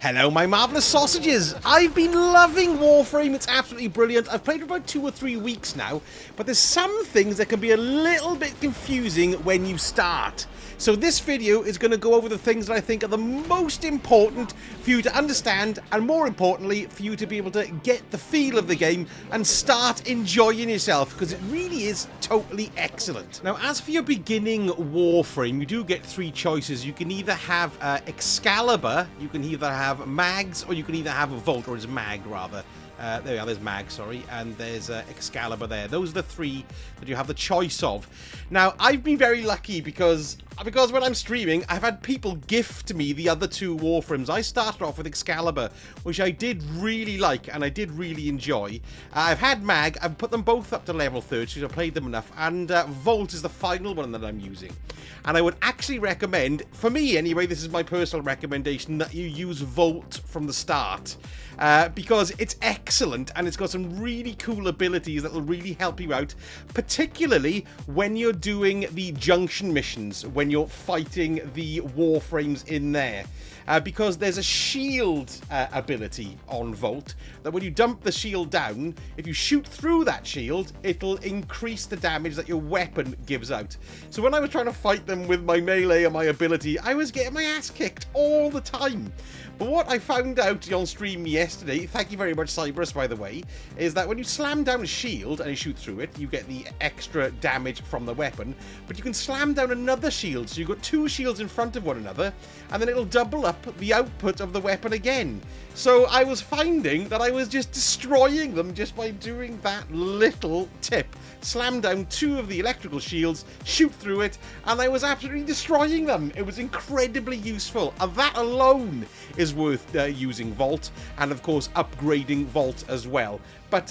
Hello, my marvellous sausages! I've been loving Warframe, it's absolutely brilliant. I've played for about 2 or 3 weeks now, but there's some things that can be a little bit confusing when you start. So this video is going to go over the things that I think are the most important for you to understand, and more importantly, for you to be able to get the feel of the game and start enjoying yourself, because it really is totally excellent. Now, as for your beginning Warframe, you do get 3 choices. You can either have Excalibur, you can either have Mags, or you can either have Volt, or it's Mag rather. There we are, there's Mag, sorry, and there's Excalibur there. Those are the 3 that you have the choice of. Now, I've been very lucky because when I'm streaming, I've had people gift me the other 2 Warframes. I started off with Excalibur, which I did really like, and I did really enjoy. I've had Mag, I've put them both up to level 30, so I've played them enough, and Volt is the final one that I'm using. And I would actually recommend, for me anyway, this is my personal recommendation, that you use Volt from the start. Because it's excellent and it's got some really cool abilities that will really help you out, particularly when you're doing the junction missions, when you're fighting the Warframes in there. Because there's a shield ability on Volt that when you dump the shield down, if you shoot through that shield, it'll increase the damage that your weapon gives out. So when I was trying to fight them with my melee and my ability, I was getting my ass kicked all the time. But what I found out on stream yesterday, thank you very much Cyberus by the way, is that when you slam down a shield and you shoot through it, you get the extra damage from the weapon, but you can slam down another shield, so you've got 2 shields in front of one another, and then it'll double up the output of the weapon again. So I was finding that I was just destroying them just by doing that little tip. Slam down 2 of the electrical shields, shoot through it, and I was absolutely destroying them. It was incredibly useful, and that alone is worth using Volt, and of course upgrading Volt as well. But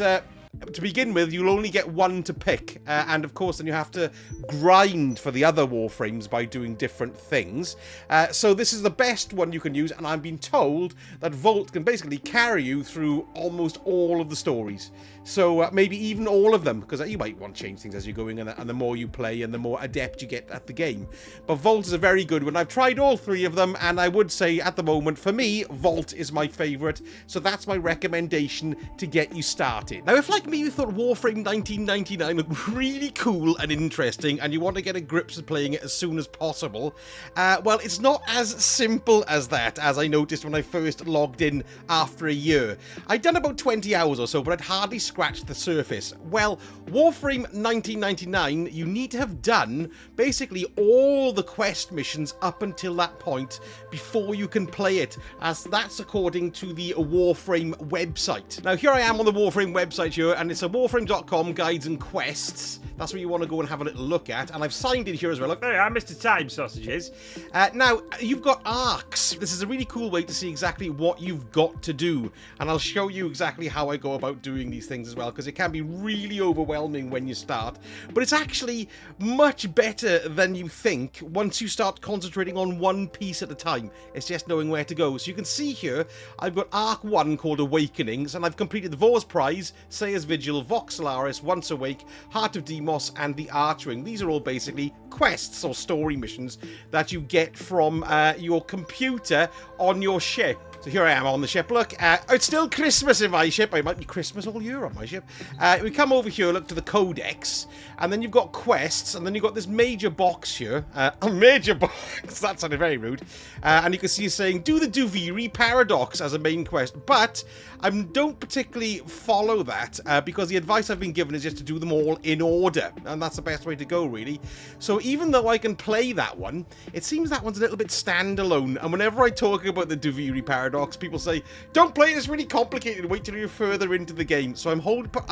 to begin with, you'll only get 1 to pick, and of course then you have to grind for the other Warframes by doing different things. So this is the best one you can use, and I've been told that Volt can basically carry you through almost all of the stories. So maybe even all of them, because you might want to change things as you're going, and the more you play and the more adept you get at the game. But Volt is a very good one. I've tried all 3 of them, and I would say at the moment, for me, Volt is my favourite. So that's my recommendation to get you started. Now, if like me you thought Warframe 1999 looked really cool and interesting, and you want to get a grip of playing it as soon as possible, well, it's not as simple as that, as I noticed when I first logged in after a year. I'd done about 20 hours or so, but I'd hardly scratched the surface. Well, Warframe 1999, you need to have done basically all the quest missions up until that point before you can play it, as that's according to the Warframe website. Now, here I am on the Warframe website here, and it's a warframe.com guides and quests. That's where you want to go and have a little look at, and I've signed in here as well. Look, there I am, Mr. Time Sausages. Now, you've got arcs. This is a really cool way to see exactly what you've got to do, and I'll show you exactly how I go about doing these things as well, because it can be really overwhelming when you start, but it's actually much better than you think once you start concentrating on one piece at a time. It's just knowing where to go. So you can see here, I've got Arc 1 called Awakenings, and I've completed the Vor's Prize, Sayer's Vigil, Voxelaris, Once Awake, Heart of Demos, and the Archwing. These are all basically quests or story missions that you get from your computer on your ship. So here I am on the ship. Look, it's still Christmas in my ship. It might be Christmas all year on my ship. We come over here, look to the codex, and then you've got quests, and then you've got this major box here. A major box, that sounded very rude. And you can see it's saying, do the Duviri Paradox as a main quest, but I don't particularly follow that, because the advice I've been given is just to do them all in order, and that's the best way to go, really. So even though I can play that one, it seems that one's a little bit standalone, and whenever I talk about the Duviri Paradox, people say, don't play it, it's really complicated, wait till you're further into the game. So I'm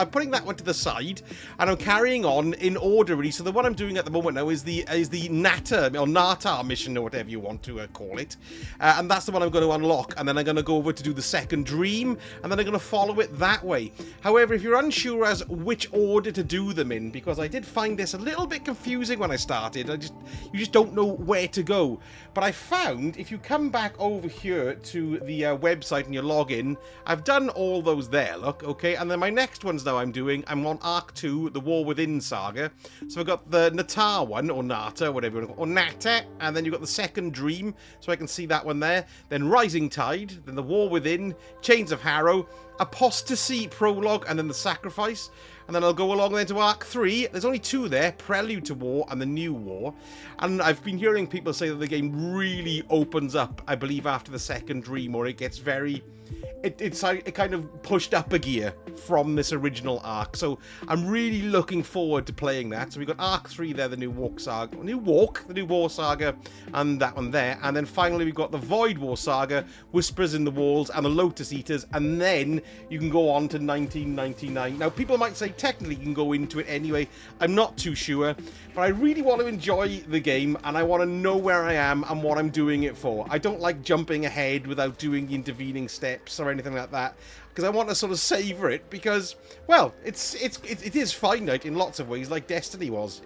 putting that one to the side, and I'm carrying on in order, really. So the one I'm doing at the moment now is the Nata, or Nata mission, or whatever you want to call it. And that's the one I'm going to unlock, and then I'm going to go over to do the second dream, and then I'm going to follow it that way. However, if you're unsure as which order to do them in, because I did find this a little bit confusing when I started, you just don't know where to go. But I found if you come back over here to the website and you log in, I've done all those there, look, okay? And then my next ones now I'm on Arc 2, the War Within saga. So I've got the Natar one, or Nata, whatever you want to call it, or Nata, and then you've got the Second Dream, so I can see that one there. Then Rising Tide, then the War Within, Chains of Harrow, Apostasy Prologue, and then the Sacrifice. And then I'll go along then to Arc 3. There's only 2 there, Prelude to War and the New War. And I've been hearing people say that the game really opens up, I believe, after the Second Dream, or it gets very... It kind of pushed up a gear from this original arc. So I'm really looking forward to playing that. So we've got Arc 3 there, the New War Saga, and that one there. And then finally we've got the Void War Saga, Whispers in the Walls, and the Lotus Eaters. And then you can go on to 1999. Now, people might say technically you can go into it anyway. I'm not too sure. But I really want to enjoy the game, and I want to know where I am and what I'm doing it for. I don't like jumping ahead without doing the intervening steps or anything like that, because I want to sort of savor it, because, well, it is finite in lots of ways, like Destiny was.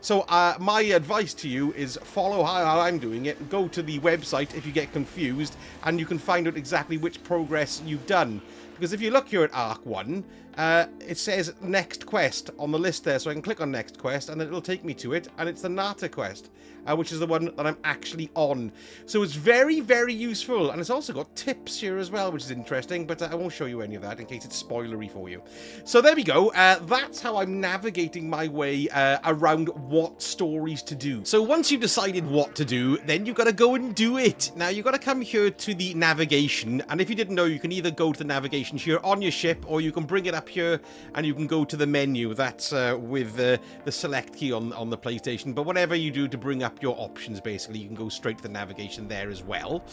So my advice to you is follow how I'm doing it. Go to the website if you get confused, and you can find out exactly which progress you've done. Because if you look here at Arc 1, it says Next Quest on the list there, so I can click on Next Quest, and then it'll take me to it, and it's the Nata Quest, which is the one that I'm actually on. So it's very, very useful, and it's also got tips here as well, which is interesting, but I won't show you any of that in case it's spoilery for you. So there we go. That's how I'm navigating my way around what stories to do. So once you've decided what to do, then you've got to go and do it. Now, you've got to come here to the navigation, and if you didn't know, you can either go to the navigation here on your ship, or you can bring it up here and you can go to the menu. That's with the select key on the PlayStation, but whatever you do to bring up your options, basically, you can go straight to the navigation there as well.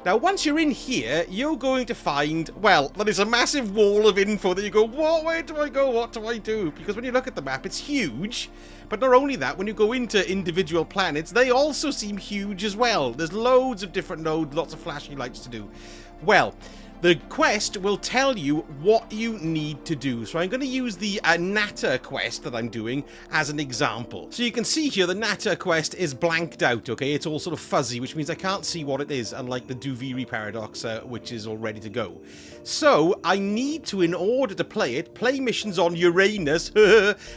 Now, once you're in here, you're going to find, well, there is a massive wall of info that you go, what, where do I go, what do I do? Because when you look at the map, it's huge. But not only that, when you go into individual planets, they also seem huge as well. There's loads of different nodes, lots of flashy lights to do. Well, the quest will tell you what you need to do. So I'm going to use the Nata quest that I'm doing as an example. So you can see here the Nata quest is blanked out, okay? It's all sort of fuzzy, which means I can't see what it is, unlike the Duviri paradox, which is all ready to go. So I need to, in order to play it, play missions on Uranus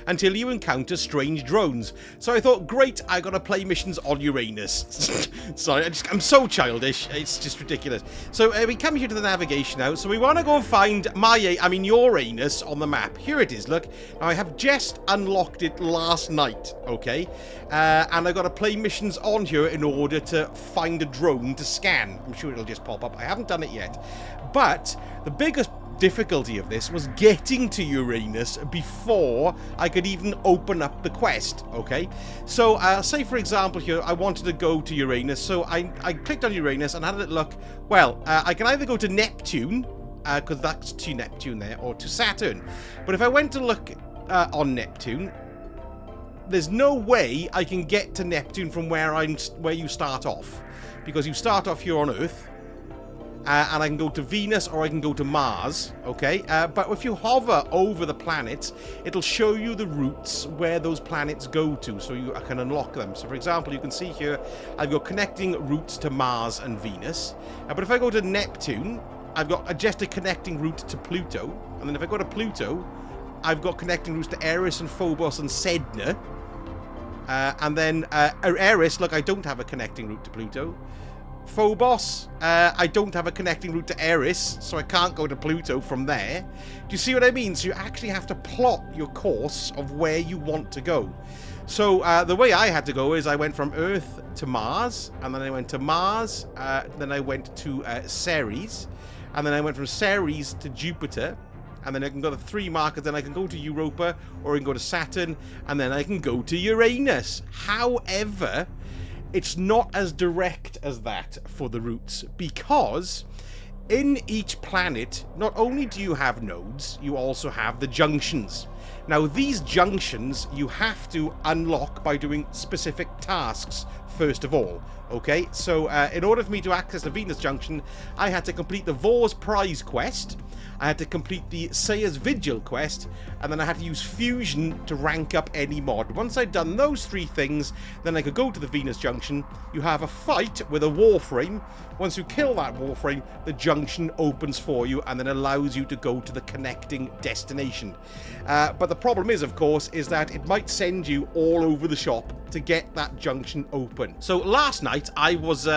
until you encounter strange drones. So I thought, great, I got to play missions on Uranus. Sorry, I'm so childish. It's just ridiculous. So we come here to the navigation now. So we want to go and find Uranus on the map. Here it is, look. Now I have just unlocked it last night, okay? And I got to play missions on here in order to find a drone to scan. I'm sure it'll just pop up. I haven't done it yet. But the biggest difficulty of this was getting to Uranus before I could even open up the quest, okay? So, say for example here, I wanted to go to Uranus, so I clicked on Uranus and had a little look. Well, I can either go to Neptune, because that's to Neptune there, or to Saturn. But if I went to look on Neptune, there's no way I can get to Neptune from where you start off, because you start off here on Earth. And I can go to Venus or I can go to Mars, okay? But if you hover over the planets, it'll show you the routes where those planets go to, so you can unlock them. So, for example, you can see here, I've got connecting routes to Mars and Venus. But if I go to Neptune, I've got just a connecting route to Pluto. And then if I go to Pluto, I've got connecting routes to Eris and Phobos and Sedna. And then Eris, look, I don't have a connecting route to Pluto. Phobos, I don't have a connecting route to Eris, so I can't go to Pluto from there. Do you see what I mean? So you actually have to plot your course of where you want to go. So the way I had to go is I went from Earth to Mars, and then I went to Mars, then I went to Ceres, and then I went from Ceres to Jupiter, and then I can go to 3 markers, then I can go to Europa, or I can go to Saturn, and then I can go to Uranus. However, it's not as direct as that for the routes, because in each planet, not only do you have nodes, you also have the junctions. Now, these junctions you have to unlock by doing specific tasks, first of all. Okay, so in order for me to access the Venus Junction, I had to complete the Vor's Prize quest, I had to complete the Sayer's Vigil quest, and then I had to use Fusion to rank up any mod. Once I'd done those 3 things, then I could go to the Venus Junction. You have a fight with a Warframe. Once you kill that Warframe, the junction opens for you and then allows you to go to the connecting destination. But the problem is, of course, is that it might send you all over the shop to get that junction open. So last night, I was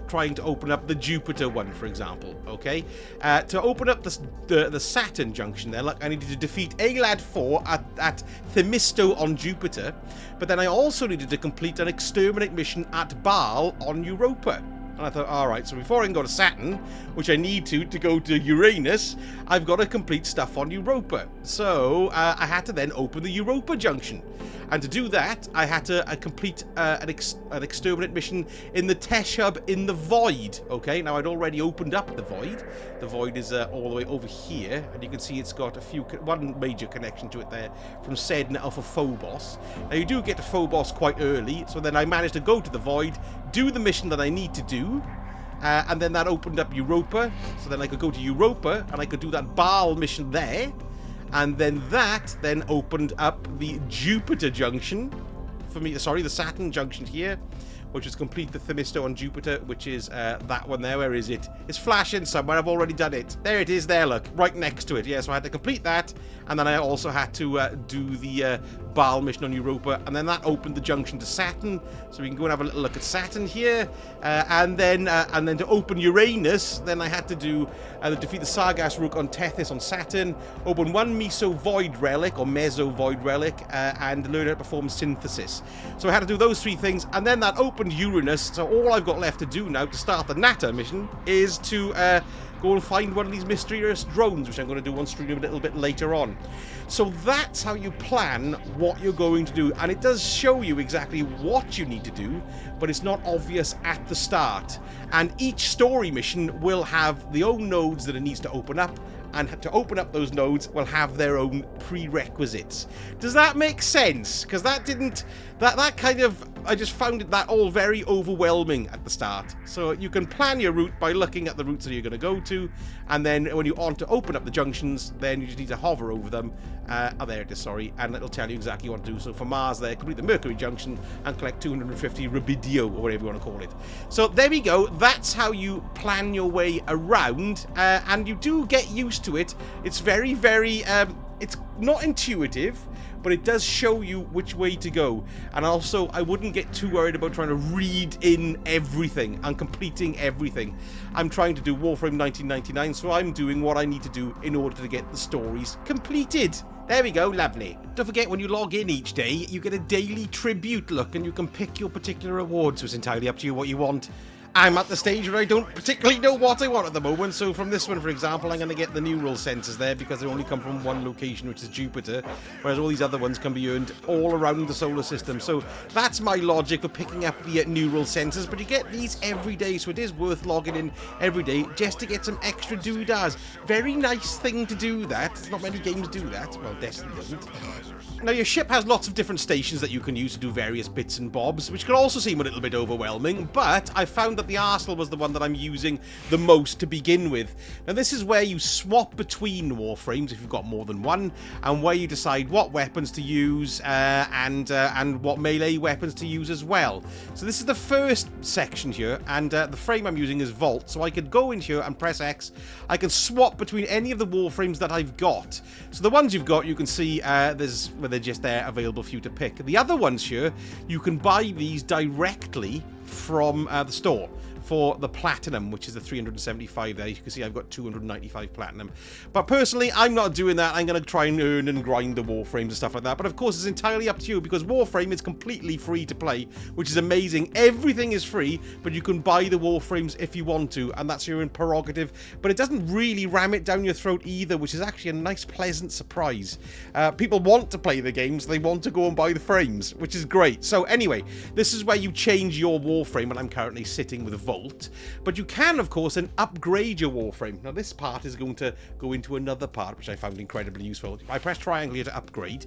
trying to open up the Jupiter one, for example, okay? To open up the Saturn junction there, look, I needed to defeat Alad 4 at Themisto on Jupiter, but then I also needed to complete an exterminate mission at Baal on Europa. And I thought, alright, so before I can go to Saturn, which I need to go to Uranus, I've got to complete stuff on Europa. So I had to then open the Europa junction. And to do that, I had to complete an exterminate mission in the Tesh Hub in the Void. Okay, now I'd already opened up the Void. The Void is all the way over here, and you can see it's got one major connection to it there from Sedna off of Phobos. Now you do get to Phobos quite early, so then I managed to go to the Void, do the mission that I need to do, and then that opened up Europa. So then I could go to Europa, and I could do that Baal mission there. And then that then opened up the Jupiter junction for me, sorry, the Saturn junction here, which is complete the Themisto on Jupiter, which is that one there. Where is it? It's flashing somewhere. I've already done it. There it is there, look. Right next to it. Yeah, so I had to complete that. And then I also had to do the Baal mission on Europa. And then that opened the junction to Saturn. So we can go and have a little look at Saturn here. And then to open Uranus, then I had to do defeat the Sargas Rook on Tethys on Saturn, open one Meso Void Relic, or Meso Void Relic, and learn how to perform Synthesis. So I had to do those 3 things. And then that opened Uranus, so all I've got left to do now to start the Natter mission is to go and find one of these mysterious drones, which I'm going to do on stream a little bit later on. So that's how you plan what you're going to do, and it does show you exactly what you need to do, but it's not obvious at the start. And each story mission will have the own nodes that it needs to open up, and to open up those nodes will have their own prerequisites. Does that make sense? Because that didn't... That kind of... I just found that all very overwhelming at the start. So you can plan your route by looking at the routes that you're going to go to, and then when you want to open up the junctions, then you just need to hover over them. Oh, there it is, sorry, and it'll tell you exactly what to do. So for Mars there, complete the Mercury junction and collect 250 Rubidio, or whatever you want to call it. So there we go. That's how you plan your way around, and you do get used to it. It's very, very... it's not intuitive, but it does show you which way to go. And also, I wouldn't get too worried about trying to read in everything and completing everything. I'm trying to do Warframe 1999, so I'm doing what I need to do in order to get the stories completed. There we go, lovely. Don't forget, when you log in each day, you get a daily tribute look, and you can pick your particular rewards, so it's entirely up to you what you want. I'm at the stage where I don't particularly know what I want at the moment, so from this one, for example, I'm going to get the neural sensors there because they only come from one location, which is Jupiter, whereas all these other ones can be earned all around the solar system. So that's my logic for picking up the neural sensors, but you get these every day, so it is worth logging in every day just to get some extra doodads. Very nice thing to do that. Not many games do that. Well, Destiny doesn't. Now, your ship has lots of different stations that you can use to do various bits and bobs, which can also seem a little bit overwhelming, but I found that the Arsenal was the one that I'm using the most to begin with. Now, this is where you swap between Warframes if you've got more than one, and where you decide what weapons to use and what melee weapons to use as well. So this is the first section here, and the frame I'm using is Vault, so I could go in here and press X. I can swap between any of the Warframes that I've got. So the ones you've got, you can see they're just there available for you to pick. The other ones here, you can buy these directly from the store for the platinum, which is the 375 there. You can see I've got 295 platinum. But personally, I'm not doing that. I'm going to try and earn and grind the Warframes and stuff like that. But of course, it's entirely up to you because Warframe is completely free to play, which is amazing. Everything is free, but you can buy the Warframes if you want to, and that's your own prerogative. But it doesn't really ram it down your throat either, which is actually a nice, pleasant surprise. People want to play the games. They want to go and buy the frames, which is great. So anyway, this is where you change your Warframe, and I'm currently sitting with a Vault. default, but you can, of course, then upgrade your Warframe. Now, this part is going to go into another part, which I found incredibly useful. I press triangle here to upgrade.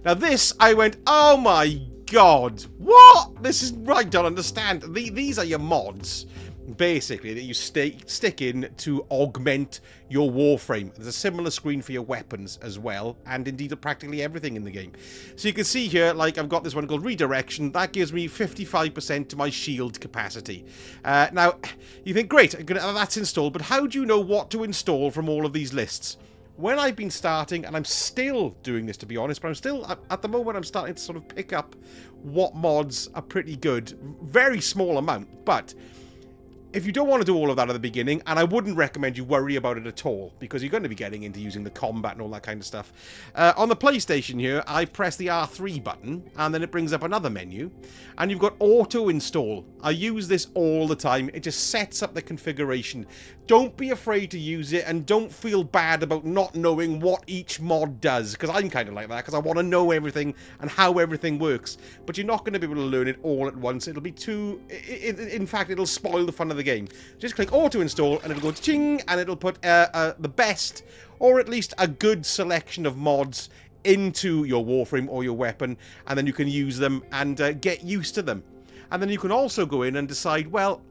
Now, this, I went, oh my god, what? This is, I don't understand. These are your mods, basically, that you stick in to augment your Warframe. There's a similar screen for your weapons as well, and indeed practically everything in the game. So you can see here, like, I've got this one called Redirection. That gives me 55% to my shield capacity. Now, you think, great, that's installed, but how do you know what to install from all of these lists? When I've been starting, and I'm still doing this to be honest, but I'm still, at the moment, I'm starting to sort of pick up what mods are pretty good. Very small amount, but if you don't want to do all of that at the beginning, and I wouldn't recommend you worry about it at all, because you're going to be getting into using the combat and all that kind of stuff. On the PlayStation here, I press the R3 button, and then it brings up another menu, and you've got auto install. I use this all the time. It just sets up the configuration. Don't be afraid to use it, and don't feel bad about not knowing what each mod does, because I'm kind of like that, because I want to know everything and how everything works. But you're not going to be able to learn it all at once. It'll be too... in fact, it'll spoil the fun of the game. Just click auto install, and it'll go ching, and it'll put the best, or at least a good selection of mods into your Warframe or your weapon, and then you can use them and get used to them. And then you can also go in and decide, well,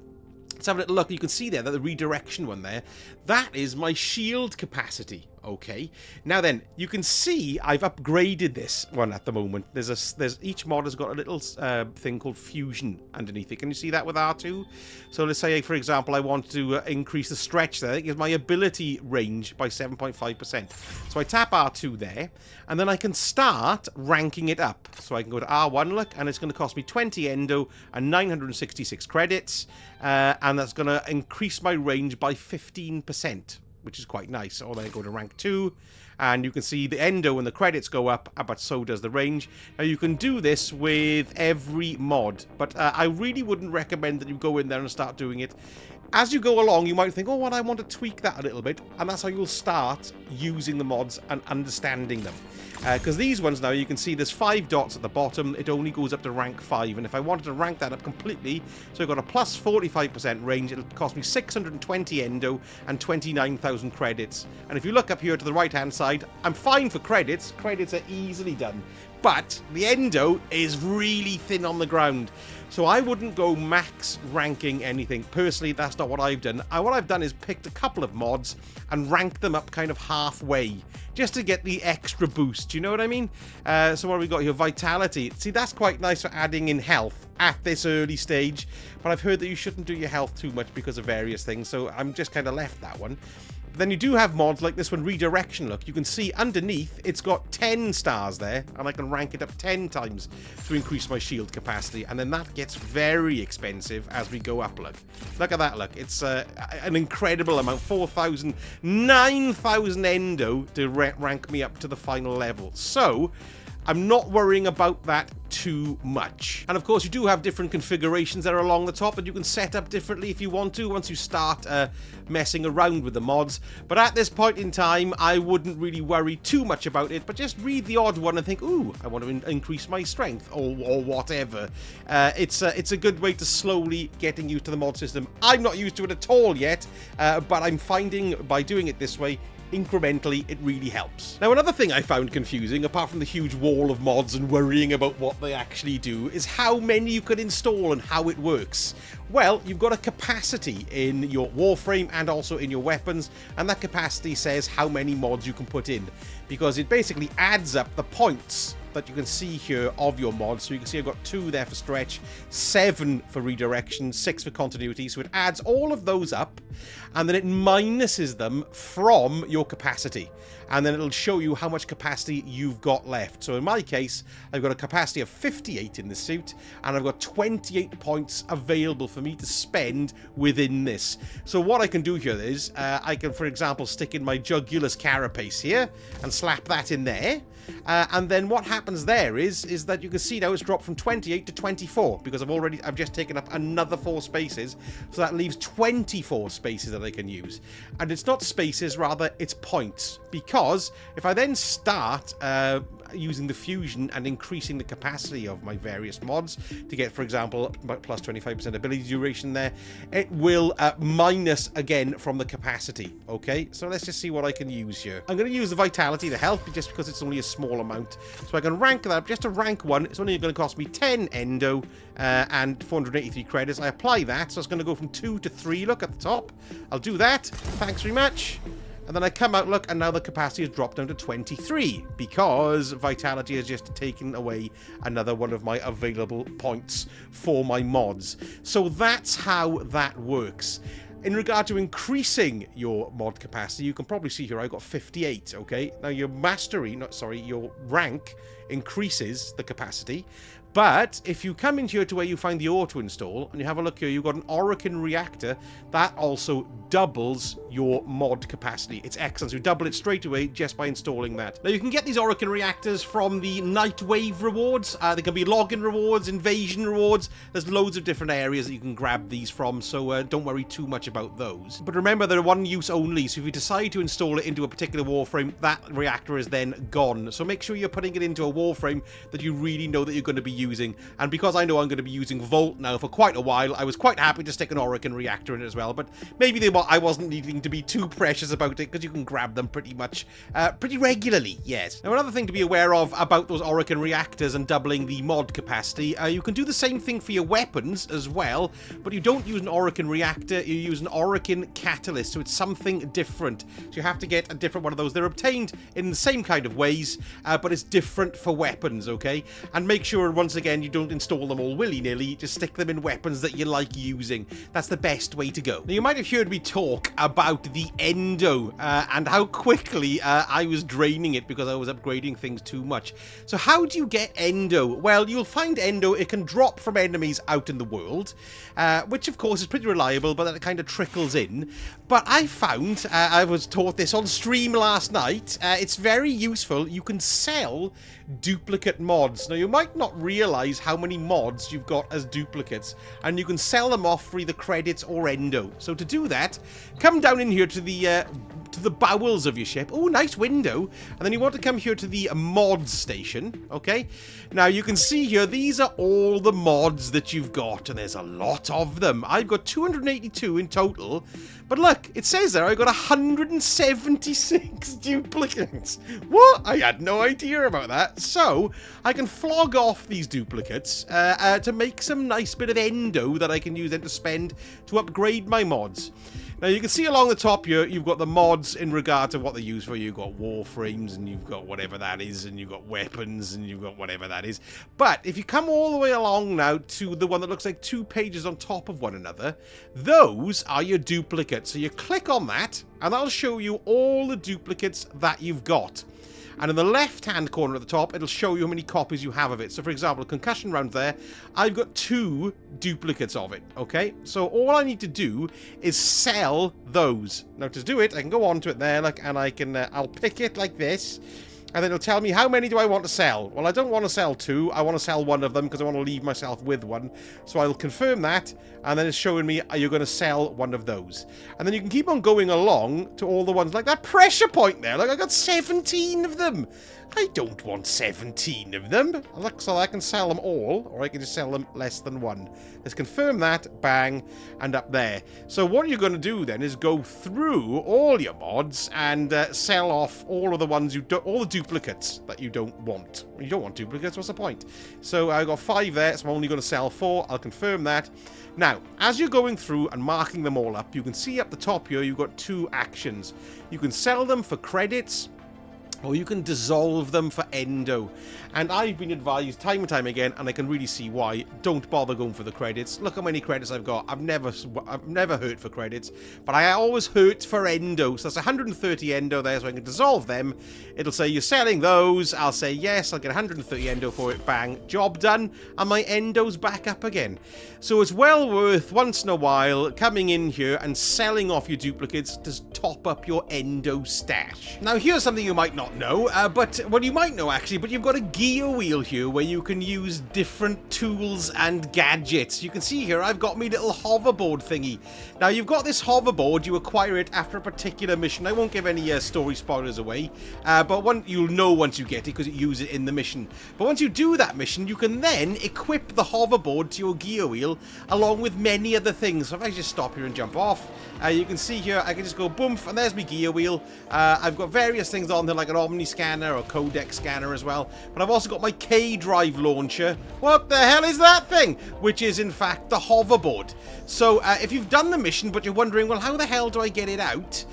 let's have a little look. You can see there that the redirection one there, that is my shield capacity. Okay, now then, you can see I've upgraded this one at the moment. There's each mod has got a little thing called fusion underneath it. Can you see that with R2? So let's say, for example, I want to increase the stretch there. It gives my ability range by 7.5%. So I tap R2 there, and then I can start ranking it up. So I can go to R1, look, and it's going to cost me 20 Endo and 966 credits, and that's going to increase my range by 15%. Which is quite nice. Or then I go to rank 2, and you can see the Endo and the credits go up, but so does the range. Now, you can do this with every mod, but I really wouldn't recommend that you go in there and start doing it. As you go along, you might think, oh, well, I want to tweak that a little bit, and that's how you'll start using the mods and understanding them. Because these ones now, you can see there's 5 dots at the bottom. It only goes up to rank 5, and if I wanted to rank that up completely, so I've got a plus 45% range, it'll cost me 620 Endo and 29,000 credits. And if you look up here to the right-hand side, I'm fine for credits. Credits are easily done. But the Endo is really thin on the ground. So I wouldn't go max ranking anything. Personally, that's not what I've done. What I've done is picked a couple of mods and ranked them up kind of halfway, just to get the extra boost. You know what I mean? So what have we got here? Vitality. See, that's quite nice for adding in health at this early stage. But I've heard that you shouldn't do your health too much because of various things. So I'm just kind of left that one. Then you do have mods like this one, Redirection. Look, you can see underneath it's got 10 stars there, and I can rank it up 10 times to increase my shield capacity, and then that gets very expensive as we go up. Look at that. Look, it's an incredible amount, 4,000, 9,000 Endo to rank me up to the final level. So I'm not worrying about that too much. And of course, you do have different configurations that are along the top that you can set up differently if you want to once you start messing around with the mods. But at this point in time, I wouldn't really worry too much about it, but just read the odd one and think, ooh, I want to increase my strength or whatever. It's a good way to slowly getting used to the mod system. I'm not used to it at all yet, but I'm finding by doing it this way, incrementally, it really helps. Now, another thing I found confusing, apart from the huge wall of mods and worrying about what they actually do, is how many you can install and how it works. Well, you've got a capacity in your Warframe and also in your weapons, and that capacity says how many mods you can put in, because it basically adds up the points that you can see here of your mods. So you can see I've got 2 there for stretch, 7 for redirection, 6 for continuity. So it adds all of those up, and then it minuses them from your capacity. And then it'll show you how much capacity you've got left. So in my case, I've got a capacity of 58 in the suit, and I've got 28 points available for me to spend within this. So what I can do here is, I can, for example, stick in my Jugulus Carapace here, and slap that in there. And then what happens there is that you can see now it's dropped from 28 to 24 because I've just taken up another 4 spaces, so that leaves 24 spaces that I can use. And it's not spaces, rather it's points, because if I then start using the fusion and increasing the capacity of my various mods to get, for example, plus 25% ability duration there, it will minus again from the capacity. Okay, so let's just see what I can use here. I'm going to use the vitality to help just because it's only a small amount. So I can rank that up just to rank 1. It's only going to cost me 10 endo and 483 credits. I apply that, so it's going to go from 2 to 3. Look at the top. I'll do that. Thanks very much. And then I come out, look, and now the capacity has dropped down to 23 because Vitality has just taken away another one of my available points for my mods. So that's how that works. In regard to increasing your mod capacity, you can probably see here I got 58, okay? Now your your rank increases the capacity. But if you come in here to where you find the auto install and you have a look here, you've got an Orokin reactor that also doubles your mod capacity. It's excellent. So you double it straight away just by installing that. Now you can get these Orokin reactors from the Nightwave rewards. They can be login rewards, invasion rewards. There's loads of different areas that you can grab these from, so don't worry too much about those. But remember, they're one use only, so if you decide to install it into a particular Warframe, that reactor is then gone. So make sure you're putting it into a Warframe that you really know that you're going to be using. And because I know I'm going to be using Volt now for quite a while, I was quite happy to stick an Orokin reactor in it as well. But maybe I wasn't needing to be too precious about it because you can grab them pretty much pretty regularly, yes. Now another thing to be aware of about those Orokin reactors and doubling the mod capacity, you can do the same thing for your weapons as well, but you don't use an Orokin reactor, you use an Orokin catalyst, so it's something different. So you have to get a different one of those. They're obtained in the same kind of ways, but it's different for weapons, okay? And make sure, once again, you don't install them all willy-nilly, just stick them in weapons that you like using. That's the best way to go. Now, you might have heard me talk about the Endo and how quickly I was draining it because I was upgrading things too much. So how do you get Endo? Well, you'll find Endo, it can drop from enemies out in the world, which of course is pretty reliable, but that kind of trickles in. But I found, I was taught this on stream last night, it's very useful. You can sell duplicate mods. Now, you might not realize how many mods you've got as duplicates, and you can sell them off for either credits or Endo. So to do that, come down in here to the bowels of your ship. Oh, nice window. And then you want to come here to the mods station, okay? Now, you can see here, these are all the mods that you've got, and there's a lot of them. I've got 282 in total, but look, it says there I've got 176 duplicates. What? I had no idea about that. So, I can flog off these duplicates to make some nice bit of Endo that I can use then to spend to upgrade my mods. Now, you can see along the top here, you've got the mods in regard to what they use for. You've got Warframes, and you've got whatever that is, and you've got weapons, and you've got whatever that is. But if you come all the way along now to the one that looks like 2 pages on top of one another, those are your duplicates. So you click on that, and that'll show you all the duplicates that you've got. And in the left-hand corner at the top, it'll show you how many copies you have of it. So, for example, concussion round there, I've got 2 duplicates of it, okay? So all I need to do is sell those. Now, to do it, I can go on to it there, like, and I can, I'll pick it like this. And then it'll tell me how many do I want to sell. Well, I don't want to sell 2. I want to sell 1 of them because I want to leave myself with 1. So I'll confirm that. And then it's showing me, are you going to sell 1 of those? And then you can keep on going along to all the ones like that pressure point there. Like, I got 17 of them. I don't want 17 of them. Look, so I can sell them all, or I can just sell them less than 1. Let's confirm that, bang, and up there. So what you're going to do then is go through all your mods and sell off all of the ones you don't, all the duplicates that you don't want. You don't want duplicates, what's the point? So I got 5 there, so I'm only going to sell 4. I'll confirm that. Now, as you're going through and marking them all up, you can see up the top here, you've got 2 actions. You can sell them for credits, or you can dissolve them for Endo. And I've been advised time and time again, and I can really see why, don't bother going for the credits. Look how many credits I've got. I've never hurt for credits, but I always hurt for Endo. So that's 130 Endo there, so I can dissolve them. It'll say, you're selling those. I'll say, yes, I'll get 130 Endo for it. Bang, job done. And my Endo's back up again. So it's well worth, once in a while, coming in here and selling off your duplicates to top up your Endo stash. Now, here's something you might not not know, well, you might know actually, but you've got a gear wheel here where you can use different tools and gadgets. You can see here I've got me little hoverboard thingy. Now you've got this hoverboard, you acquire it after a particular mission. I won't give any story spoilers away, but you'll know once you get it because you use it in the mission. But once you do that mission, you can then equip the hoverboard to your gear wheel along with many other things. So if I just stop here and jump off, you can see here I can just go boom, and there's my gear wheel. I've got various things on there like an Omni scanner or codec scanner as well, but I've also got my K-Drive launcher. What the hell is that thing? Which is in fact the hoverboard. So if you've done the mission but you're wondering, well, how the hell do I get it out?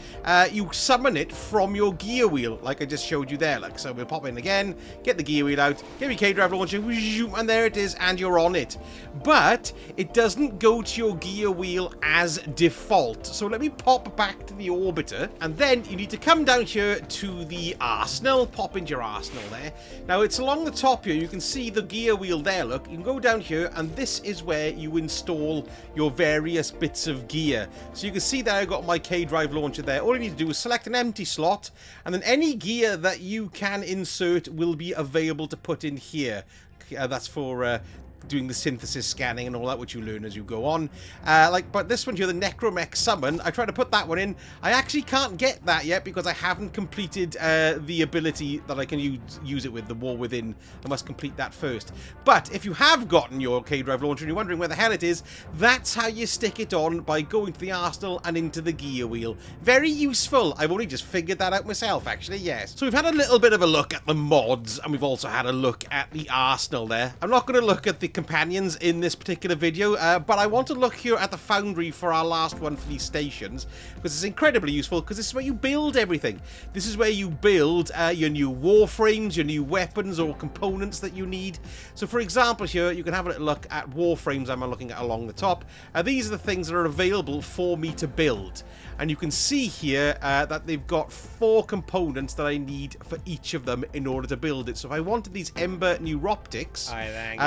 You summon it from your gear wheel like I just showed you there. Like, so we'll pop in again, get the gear wheel out, get your K-Drive launcher, and there it is, and you're on it. But it doesn't go to your gear wheel as default. So let me pop back to the orbiter, and then you need to come down here to the arsenal, pop into your arsenal there. Now it's along the top here, you can see the gear wheel there, look. You can go down here, and this is where you install your various bits of gear. So you can see that I got my K-Drive launcher there. All you need to do is select an empty slot, and then any gear that you can insert will be available to put in here. That's for doing the synthesis scanning and all that, which you learn as you go on. But this one here, the Necromech Summon, I tried to put that one in. I actually can't get that yet because I haven't completed the ability that I can use it with, the War Within. I must complete that first. But if you have gotten your K-Drive launcher and you're wondering where the hell it is, that's how you stick it on, by going to the arsenal and into the gear wheel. Very useful. I've only just figured that out myself, actually, yes. So we've had a little bit of a look at the mods, and we've also had a look at the arsenal there. I'm not going to look at the companions in this particular video, but I want to look here at the foundry for our last one for these stations, because it's incredibly useful, because this is where you build everything. This is where you build your new warframes, your new weapons or components that you need. So for example here, you can have a little look at warframes I'm looking at along the top. These are the things that are available for me to build. And you can see here that they've got 4 components that I need for each of them in order to build it. So if I wanted these Ember Neuroptics,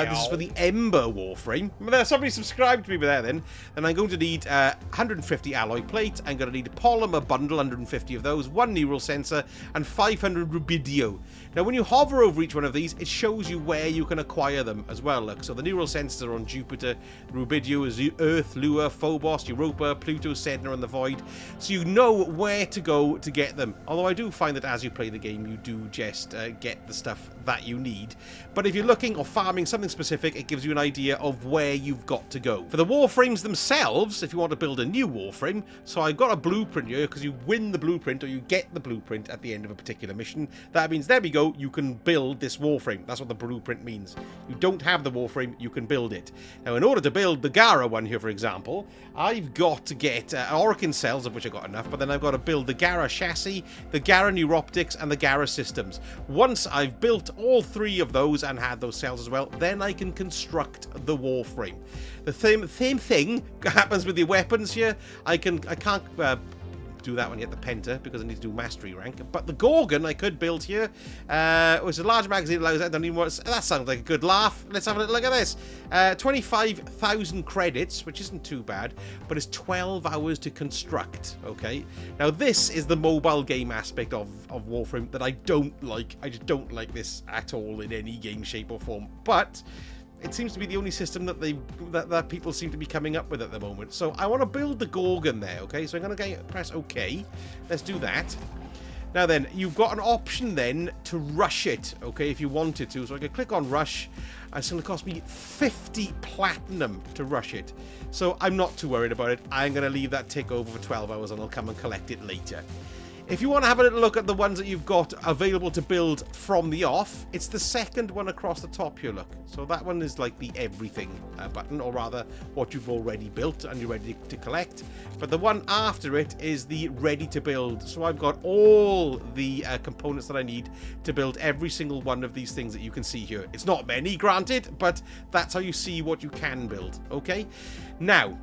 this is for the Ember Warframe. Somebody subscribed to me there then. Then I'm going to need 150 alloy plate. I'm going to need a polymer bundle, 150 of those, 1 neural sensor, and 500 rubidio. Now when you hover over each one of these, it shows you where you can acquire them as well. Look, so the neural sensors are on Jupiter, rubidio is Earth, Lua, Phobos, Europa, Pluto, Sedna, and the Void. So you know where to go to get them. Although I do find that as you play the game, you do just get the stuff that you need. But if you're looking or farming something specific, it gives you an idea of where you've got to go. For the warframes themselves, if you want to build a new warframe, so I've got a blueprint here, because you win the blueprint or you get the blueprint at the end of a particular mission. That means, there we go, you can build this warframe. That's what the blueprint means. You don't have the warframe, you can build it. Now in order to build the Gara one here, for example, I've got to get Orokin cells, of which I got enough, but then I've got to build the Gara chassis, the Gara Neuroptics, and the Gara systems. Once I've built all 3 of those and had those cells as well, then I can construct the warframe. The same thing happens with the weapons here. I can't do that one yet, the Penta, because I need to do mastery rank. But the Gorgon I could build here. It's a large magazine, allows I don't even want to, that sounds like a good laugh. Let's have a little look at this. 25,000 credits, which isn't too bad, but it's 12 hours to construct. Okay, now this is the mobile game aspect of Warframe that I don't like. I just don't like this at all in any game, shape or form. But it seems to be the only system that that people seem to be coming up with at the moment. So I want to build the Gorgon there, okay? So I'm going to press OK. Let's do that. Now then, you've got an option then to rush it, okay, if you wanted to. So I can click on rush. It's going to cost me 50 platinum to rush it. So I'm not too worried about it. I'm going to leave that tick over for 12 hours and I'll come and collect it later. If you want to have a little look at the ones that you've got available to build from the off, it's the second one across the top here, look. So that one is like the everything button, or rather what you've already built and you're ready to collect. But the one after it is the ready to build. So I've got all the components that I need to build every single one of these things that you can see here. It's not many, granted, but that's how you see what you can build, okay? Now,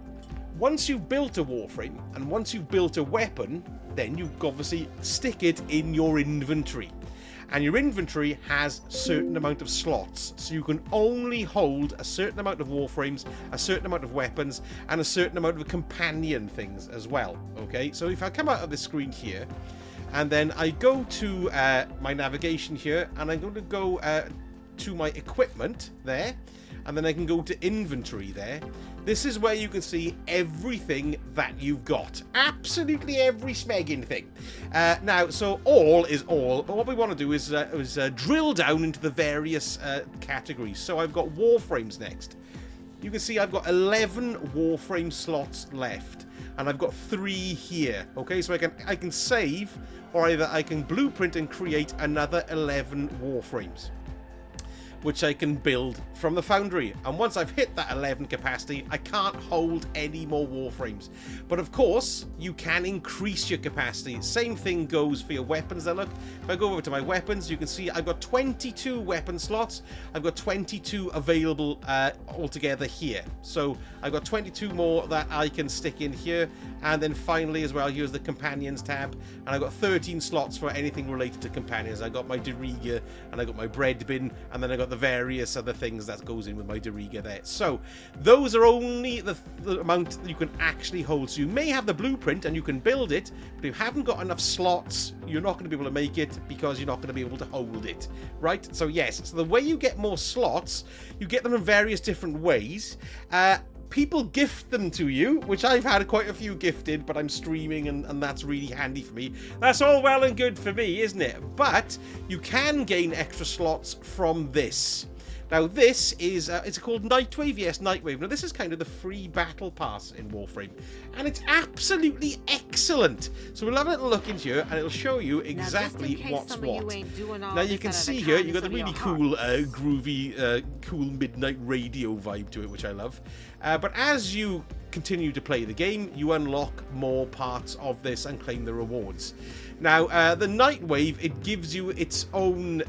once you've built a warframe and once you've built a weapon, then you obviously stick it in your inventory. And your inventory has a certain amount of slots, so you can only hold a certain amount of warframes, a certain amount of weapons, and a certain amount of companion things as well. Okay, so if I come out of this screen here, And then I go to my navigation here, and I'm going to go to my equipment there, and then I can go to inventory there. This is where you can see everything that you've got. Absolutely every smegging thing. Now, so all is all, but what we want to do is drill down into the various categories. So I've got Warframes next. You can see I've got 11 Warframe slots left, and I've got 3 here. Okay, so I can save, or either I can blueprint and create another 11 Warframes, which I can build from the foundry. And once I've hit that 11 capacity, I can't hold any more Warframes. But of course, you can increase your capacity. Same thing goes for your weapons there, look. If I go over to my weapons, you can see I've got 22 weapon slots. I've got 22 available altogether here. So I've got 22 more that I can stick in here. And then finally as well, here's the companions tab. And I've got 13 slots for anything related to companions. I've got my Deriga, and I've got my bread bin, and then I've got the various other things that goes in with my Deriga there. So those are only the amount that you can actually hold. So you may have the blueprint and you can build it, but if you haven't got enough slots, you're not going to be able to make it because you're not going to be able to hold it, right? So yes, so the way you get more slots, you get them in various different ways. People gift them to you, which I've had quite a few gifted, but I'm streaming and that's really handy for me. That's all well and good for me, isn't it? But you can gain extra slots from this. Now this is, it's called Nightwave, yes, Nightwave. Now this is kind of the free battle pass in Warframe, and it's absolutely excellent. So we'll have a little look in here, and it'll show you exactly what's what. Now you can see here, you've got the really cool, groovy, cool midnight radio vibe to it, which I love. But as you continue to play the game, you unlock more parts of this and claim the rewards. Now, the Nightwave, it gives you its own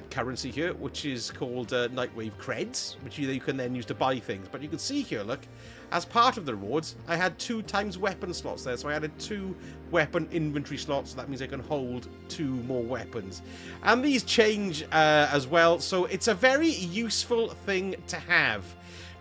currency here, which is called Nightwave creds, which you can then use to buy things. But you can see here, look, as part of the rewards, I had 2 times weapon slots there, so I added 2 weapon inventory slots. So that means I can hold 2 more weapons, and these change as well, so it's a very useful thing to have.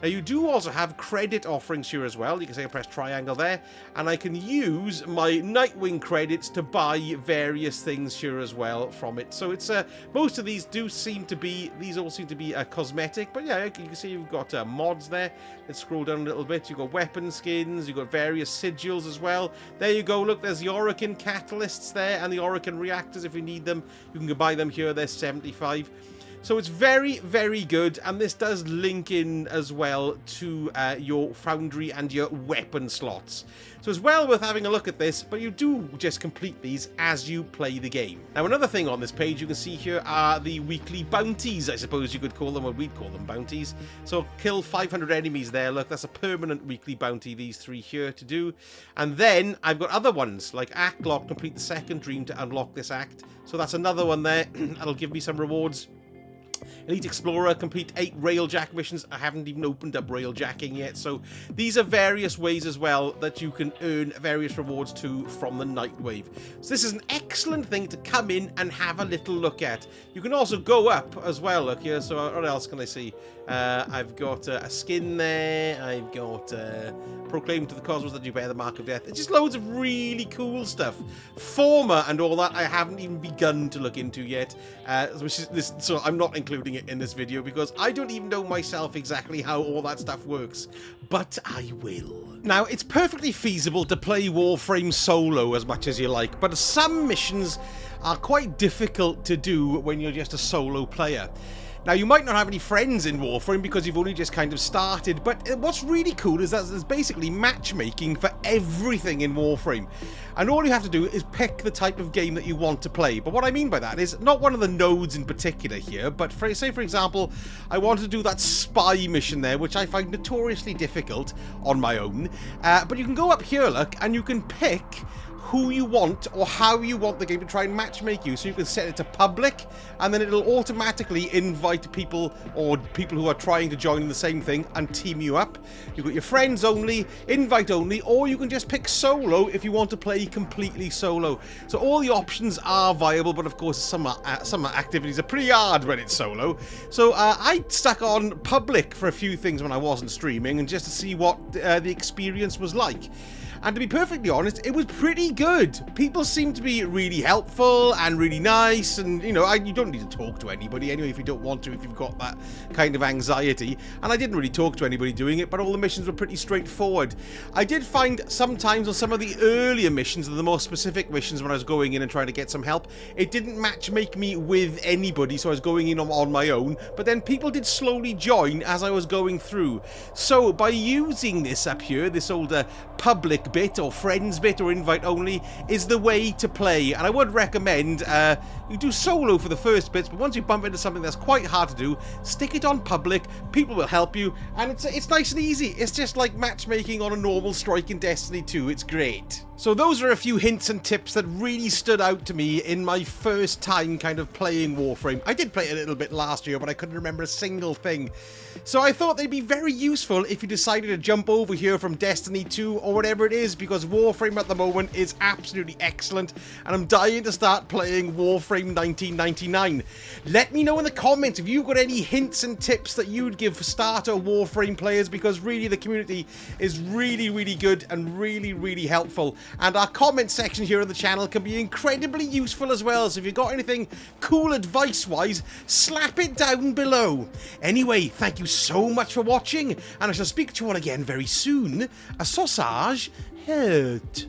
Now you do also have credit offerings here as well. You can say I press triangle there, and I can use my Nightwing credits to buy various things here as well from it. So it's most of these do seem to be, these all seem to be cosmetic, but yeah, you can see you've got mods there. Let's scroll down a little bit. You've got weapon skins, you've got various sigils as well. There you go, look, there's the Orokin catalysts there and the Orokin reactors. If you need them, you can buy them here. They're 75. So it's very, very good, and this does link in as well to your foundry and your weapon slots. So it's well worth having a look at this, but you do just complete these as you play the game. Now another thing on this page you can see here are the weekly bounties, I suppose you could call them, or we'd call them bounties. So kill 500 enemies there, look, that's a permanent weekly bounty, these 3 here to do. And then I've got other ones, like Act Lock, complete the second dream to unlock this act. So that's another one there, that'll give me some rewards. Elite Explorer, complete 8 railjack missions. I haven't even opened up railjacking yet, so these are various ways as well that you can earn various rewards to from the Nightwave. So this is an excellent thing to come in and have a little look at. You can also go up as well, look here, so what else can I see? I've got a skin there, I've got Proclaim to the Cosmos that you bear the Mark of Death. It's just loads of really cool stuff. Former and all that I haven't even begun to look into yet, which is this, so I'm not including it in this video because I don't even know myself exactly how all that stuff works, but I will. Now, it's perfectly feasible to play Warframe solo as much as you like, but some missions are quite difficult to do when you're just a solo player. Now, you might not have any friends in Warframe because you've only just kind of started, but what's really cool is that there's basically matchmaking for everything in Warframe. And all you have to do is pick the type of game that you want to play. But what I mean by that is not one of the nodes in particular here, but say, for example, I wanted to do that spy mission there, which I find notoriously difficult on my own. But you can go up here, look, and you can pick who you want or how you want the game to try and matchmake you. So you can set it to public, and then it'll automatically invite people or people who are trying to join in the same thing and team you up. You've got your friends only, invite only, or you can just pick solo if you want to play completely solo. So all the options are viable, but of course some activities are pretty hard when it's solo. So I stuck on public for a few things when I wasn't streaming, and just to see what the experience was like. and to be perfectly honest, it was pretty good. People seem to be really helpful and really nice, and you know, you don't need to talk to anybody anyway if you don't want to, if you've got that kind of anxiety. And I didn't really talk to anybody doing it, but all the missions were pretty straightforward. I did find sometimes on some of the earlier missions, the more specific missions, when I was going in and trying to get some help, it didn't matchmake me with anybody, so I was going in on my own, but then people did slowly join as I was going through. So by using this up here, this older public bit or friends bit or invite only is the way to play. And I would recommend you do solo for the first bits, but once you bump into something that's quite hard to do, stick it on public. People will help you, and it's nice and easy. It's just like matchmaking on a normal strike in Destiny 2. It's great. So those are a few hints and tips that really stood out to me in my first time kind of playing Warframe. I did play it a little bit last year, but I couldn't remember a single thing. So I thought they'd be very useful if you decided to jump over here from Destiny 2 or whatever it is, because Warframe at the moment is absolutely excellent, and I'm dying to start playing Warframe 1999. Let me know in the comments if you've got any hints and tips that you'd give for starter Warframe players, because really the community is really, really good and really, really helpful. And our comment section here on the channel can be incredibly useful as well, so if you've got anything cool advice-wise, slap it down below. Anyway, thank you so much for watching, and I shall speak to you all again very soon. A sausage hurt.